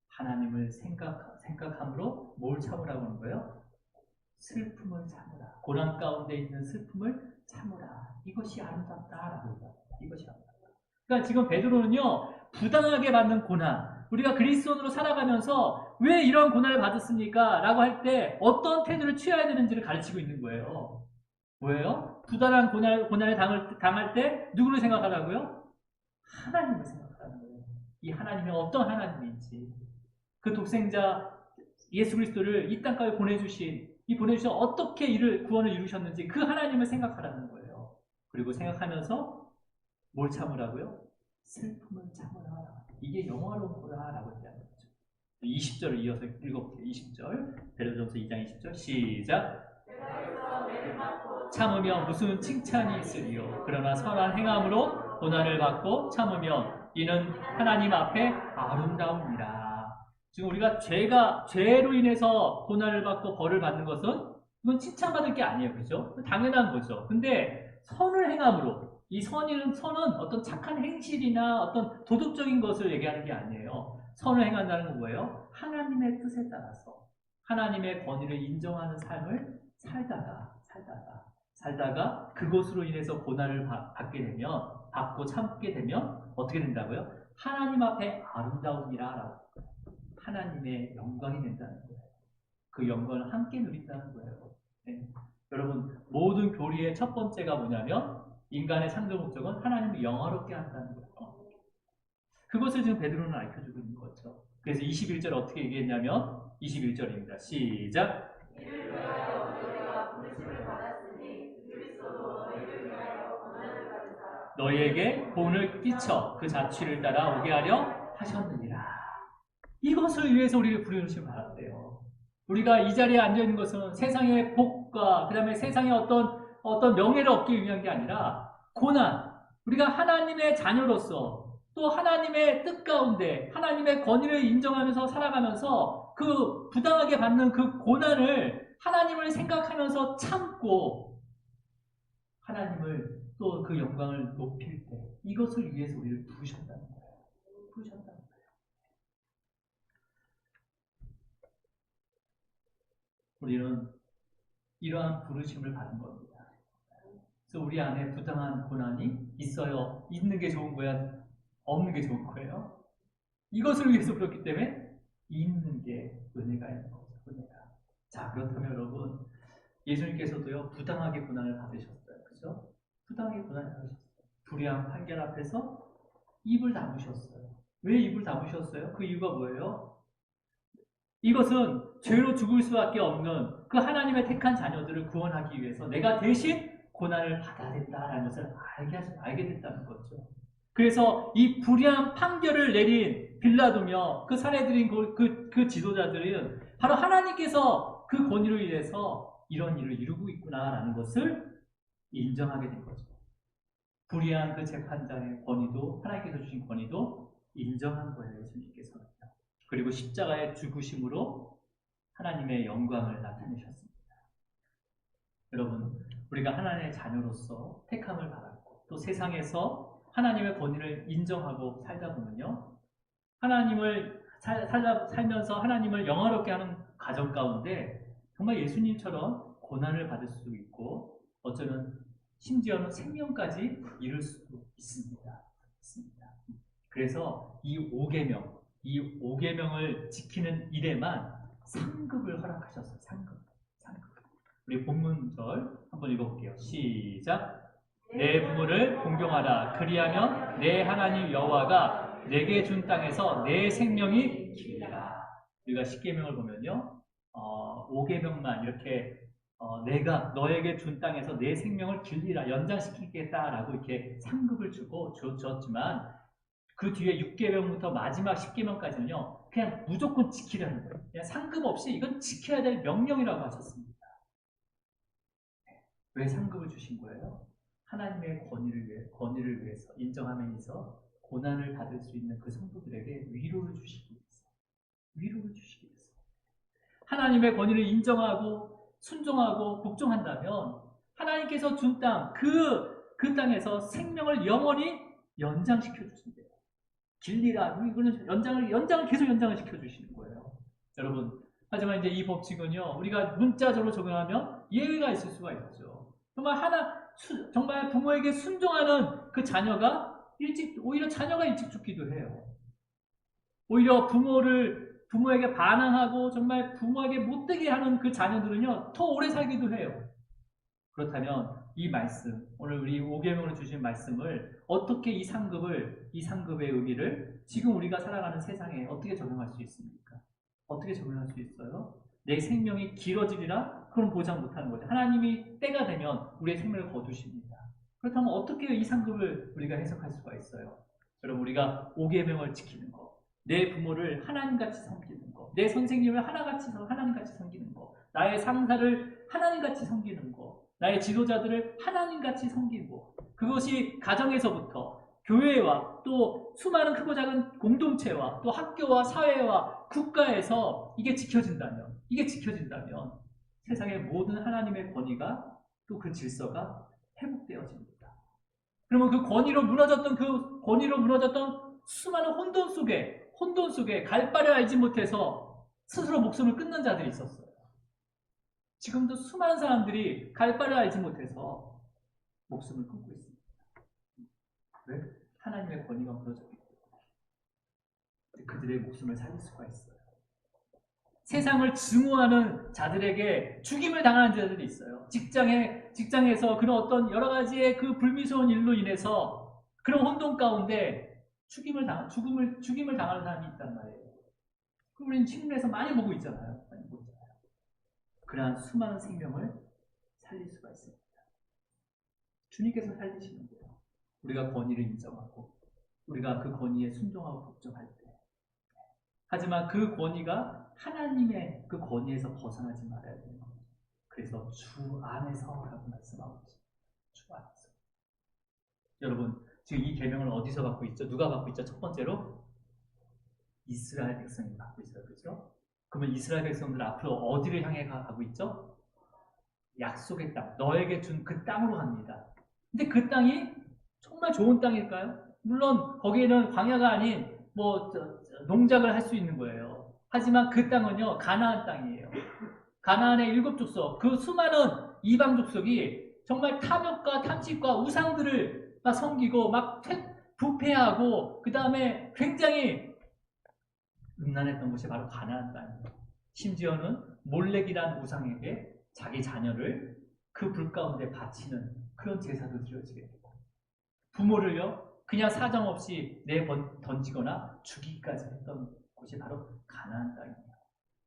하나님을 생각함으로 뭘 참으라고 하는 거예요? 슬픔을 참으라. 고난 가운데 있는 슬픔을 참으라. 이것이 아름답다라고 합니다. 이것이 아름답다. 그러니까 지금 베드로는요, 부당하게 받는 고난, 우리가 그리스도인으로 살아가면서 왜 이런 고난을 받았습니까? 라고 할 때 어떤 태도를 취해야 되는지를 가르치고 있는 거예요. 뭐예요? 부당한 고난을 당할 때 누구를 생각하라고요? 하나님을 생각하라는 거예요. 이 하나님이 어떤 하나님인지, 그 독생자 예수 그리스도를 이 땅까지 보내주신 어떻게 구원을 이루셨는지 그 하나님을 생각하라는 거예요. 그리고 생각하면서 뭘 참으라고요? 슬픔을 참으라. 이게 영화로구나라고 얘기하는 거죠. 20절을 이어서 읽어볼게요. 20절. 베드로전서 2장 20절. 시작. 참으며 무슨 칭찬이 있으리요. 그러나 선한 행함으로 고난을 받고 참으면 이는 하나님 앞에 아름다움이라. 지금 우리가 죄로 인해서 고난을 받고 벌을 받는 것은 이건 칭찬받을 게 아니에요. 그죠? 당연한 거죠. 근데 선을 행함으로, 이 선은 어떤 착한 행실이나 어떤 도덕적인 것을 얘기하는 게 아니에요. 선을 행한다는 건 뭐예요? 하나님의 뜻에 따라서 하나님의 권위를 인정하는 삶을 살다가 그것으로 인해서 고난을 받고 참게 되면 어떻게 된다고요? 하나님 앞에 아름다움이라라고, 하나님의 영광이 된다는 거예요. 그 영광을 함께 누린다는 거예요. 네. 여러분, 모든 교리의 첫 번째가 뭐냐면 인간의 창조 목적은 하나님을 영화롭게 한다는 거예요. 그것을 지금 베드로는 알려주고 있는 거죠. 그래서 21절 어떻게 얘기했냐면 21절입니다. 시작. 너희에게 본을 끼쳐 그 자취를 따라 오게 하려 하셨느니라. 이것을 위해서 우리를 부르시면 받았대요. 우리가 이 자리에 앉아있는 것은 세상의 복과 그 다음에 세상의 어떤 명예를 얻기 위한 게 아니라 고난, 우리가 하나님의 자녀로서 또 하나님의 뜻 가운데 하나님의 권위를 인정하면서 살아가면서 그 부당하게 받는 그 고난을 하나님을 생각하면서 참고 하나님을 또 그 영광을 높일 때 이것을 위해서 우리를 부르셨다는 거예요. 부르셨다는 거예요. 우리는 이러한 부르심을 받은 겁니다. 그래서 우리 안에 부당한 고난이 있어요. 있는 게 좋은 거야? 없는 게 좋은 거예요? 이것을 위해서 그렇기 때문에 있는 게 은혜가 있는 거죠. 은혜가. 자, 그렇다면 여러분, 예수님께서도요, 부당하게 고난을 받으셨어요. 그죠? 부당하게 고난을 받으셨어요. 불의한 판결 앞에서 입을 다무셨어요. 왜 입을 다무셨어요? 그 이유가 뭐예요? 이것은 죄로 죽을 수밖에 없는 그 하나님의 택한 자녀들을 구원하기 위해서 내가 대신 고난을 받아야 된다라는 것을 알게 됐다는 거죠. 그래서 이 불의한 판결을 내린 빌라도며 그 사례들인 그 지도자들은 바로 하나님께서 그 권위로 인해서 이런 일을 이루고 있구나라는 것을 인정하게 된 거죠. 불의한 그 재판장의 권위도 하나님께서 주신 권위도 인정한 거예요. 예수님께서는. 그리고 십자가의 죽으심으로 하나님의 영광을 나타내셨습니다. 여러분, 우리가 하나님의 자녀로서 택함을 받았고 또 세상에서 하나님의 권위를 인정하고 살다 보면요. 살면서 하나님을 영화롭게 하는 과정 가운데 정말 예수님처럼 고난을 받을 수도 있고 어쩌면 심지어는 생명까지 이룰 수도 있습니다. 그래서 이 5계명을 지키는 일에만 상급을 허락하셨어요. 상급. 우리 본문절 한번 읽어볼게요. 시작. 내 부모를 공경하라. 그리하면 내 하나님 여호와가 내게 준 땅에서 내 생명이 길리라. 우리가 10계명을 보면요. 5계명만 이렇게 내가 너에게 준 땅에서 내 생명을 길리라 연장시키겠다라고 이렇게 상급을 주고 줬지만 그 뒤에 6계명부터 마지막 10계명까지는요. 그냥 무조건 지키라는 거예요. 그냥 상급 없이 이건 지켜야 될 명령이라고 하셨습니다. 왜 상급을 주신 거예요? 하나님의 권위를 위해서 인정하면서 고난을 받을 수 있는 그 성도들에게 위로를 주시기 위해서. 하나님의 권위를 인정하고 순종하고 복종한다면 하나님께서 준 땅, 그 땅에서 생명을 영원히 연장시켜 주신대요. 길리라, 이거는 연장을 계속 연장을 시켜 주시는 거예요. 여러분, 하지만 이제 이 법칙은요, 우리가 문자적으로 적용하면 예외가 있을 수가 있죠. 정말 부모에게 순종하는 그 자녀가 오히려 자녀가 일찍 죽기도 해요. 오히려 부모에게 반항하고 정말 부모에게 못되게 하는 그 자녀들은요, 더 오래 살기도 해요. 그렇다면 이 말씀, 오늘 우리 5계명으로 주신 말씀을 어떻게 이 상급의 의미를 지금 우리가 살아가는 세상에 어떻게 적용할 수 있습니까? 어떻게 적용할 수 있어요? 내 생명이 길어지리라? 그럼 보장 못하는 거죠. 하나님이 때가 되면 우리의 생명을 거두십니다. 그렇다면 어떻게 이 상급을 우리가 해석할 수가 있어요? 여러분, 우리가 5계명을 지키는 거, 내 부모를 하나님같이 섬기는 거, 내 선생님을 하나님같이 섬기는 거, 나의 상사를 하나님같이 섬기는 거, 나의 지도자들을 하나님같이 섬기고, 그것이 가정에서부터 교회와 또 수많은 크고 작은 공동체와 또 학교와 사회와 국가에서 이게 지켜진다면 세상의 모든 하나님의 권위가 또 그 질서가 회복되어집니다. 그러면 그 권위로 무너졌던 수많은 혼돈 속에 갈 바를 알지 못해서 스스로 목숨을 끊는 자들이 있었어요. 지금도 수많은 사람들이 갈 바를 알지 못해서 목숨을 끊고 있습니다. 왜? 하나님의 권위가 무너졌기 때문에 그들의 목숨을 살릴 수가 있어요. 세상을 증오하는 자들에게 죽임을 당하는 자들이 있어요. 직장에서 그런 어떤 여러 가지의 그 불미스러운 일로 인해서 그런 혼돈 가운데 죽임을 당하는 사람이 있단 말이에요. 우리는 신문에서 많이 보고 있잖아요. 그러한 수많은 생명을 살릴 수가 있습니다. 주님께서 살리시는 거예요. 우리가 권위를 인정하고 우리가 그 권위에 순종하고 복종할 때. 하지만 그 권위가 하나님의 그 권위에서 벗어나지 말아야 돼요. 그래서 주 안에서라고 말씀하고 있습니다. 주 안에서. 여러분, 지금 이 계명을 어디서 받고 있죠? 누가 받고 있죠? 첫 번째로 이스라엘 백성이 받고 있어요. 그렇죠? 그러면 이스라엘 백성들 앞으로 어디를 향해 가고 있죠? 약속의 땅, 너에게 준 그 땅으로 갑니다. 근데 그 땅이 정말 좋은 땅일까요? 물론 거기에는 광야가 아닌 농작을 할 수 있는 거예요. 하지만 그 땅은요, 가나안 땅이에요. 가나안의 7족속, 그 수많은 이방 족속이 정말 탐욕과 탐식과 우상들을 막 섬기고 막 부패하고 그 다음에 굉장히 음란했던 곳이 바로 가나안 땅이에요. 심지어는 몰렉이란 우상에게 자기 자녀를 그 불 가운데 바치는 그런 제사도 드려지게 되고, 부모를요 그냥 사정없이 던지거나 죽이기까지 했던 곳이 바로 가나안 땅이에요.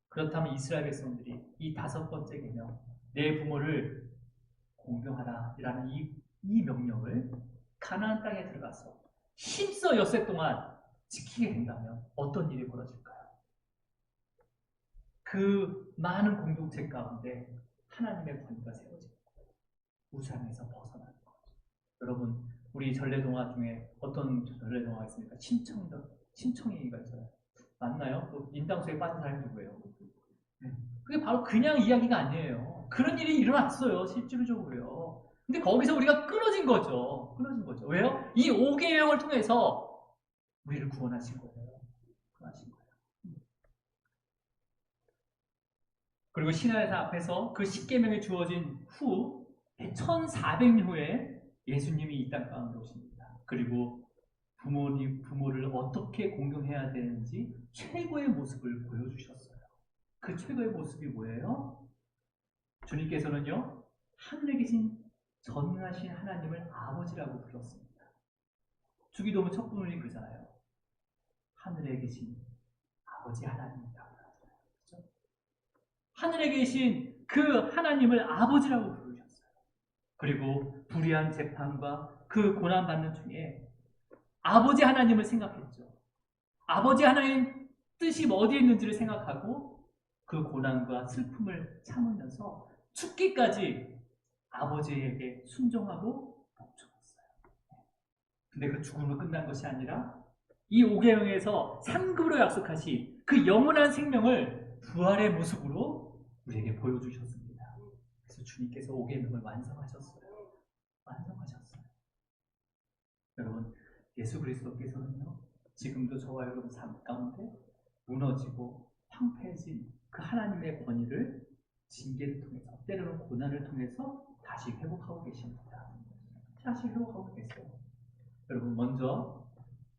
그렇다면 이스라엘 백성들이 이 5번째 계명, 내 부모를 공경하라 라는 이 명령을 가나안 땅에 들어가서 힘써 엿새 동안 지키게 된다면 어떤 일이 벌어질까요? 그 많은 공동체 가운데 하나님의 권위가 세워집니다. 우상에서 벗어나는 거죠. 여러분, 우리 전래동화 중에 어떤 전래동화가 있습니까? 심청이가 있어요. 맞나요? 또 인당수에 빠진 사람이 누구예요? 그게 바로 그냥 이야기가 아니에요. 그런 일이 일어났어요. 실질적으로요. 근데 거기서 우리가 끊어진 거죠. 끊어진 거죠. 왜요? 이 5계명을 통해서 우리를 구원하신 거예요. 구원하신 거예요. 그리고 신하사 앞에서 그 10계명이 주어진 후 1400년 후에 예수님이 이 땅 가운데 오십니다. 그리고 부모를 어떻게 공경해야 되는지 최고의 모습을 보여주셨어요. 그 최고의 모습이 뭐예요? 주님께서는요, 하늘에 계신 전능하신 하나님을 아버지라고 불렀습니다. 주기도문 첫 부분이 그잖아요. 하늘에 계신 아버지 하나님이라고 불렀어요. 그렇죠? 하늘에 계신 그 하나님을 아버지라고 부르셨어요. 그리고 불의한 재판과 그 고난받는 중에 아버지 하나님을 생각했죠. 아버지 하나님 뜻이 어디에 있는지를 생각하고 그 고난과 슬픔을 참으면서 죽기까지 아버지에게 순종하고 복종했어요. 근데 그 죽음으로 끝난 것이 아니라 이 오계명에서 상급으로 약속하신 그 영원한 생명을 부활의 모습으로 우리에게 보여주셨습니다. 그래서 주님께서 오계명을 완성하셨어요. 완성하셨어요. 여러분, 예수 그리스도께서는요, 지금도 저와 여러분 삶 가운데 무너지고 황폐해진 그 하나님의 권위를 징계를 통해서, 때로는 고난을 통해서 다시 회복하고 계십니다. 다시 회복하고 계세요. 여러분, 먼저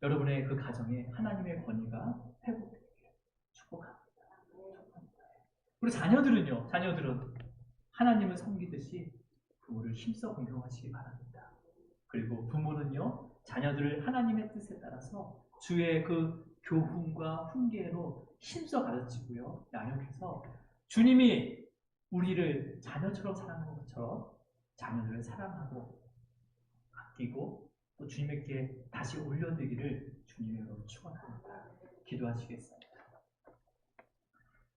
여러분의 그 가정에 하나님의 권위가 회복되기를 축복합니다. 그리고 자녀들은요, 자녀들은 하나님을 섬기듯이 부모를 힘써 공경하시기 바랍니다. 그리고 부모는요, 자녀들을 하나님의 뜻에 따라서 주의 그 교훈과 훈계로 힘써 가르치고요, 양육해서 주님이 우리를 자녀처럼 사랑하는 것처럼 자녀들을 사랑하고 아끼고 또 주님께 다시 올려드리기를 주님의 이름으로 축원합니다. 기도하시겠어요?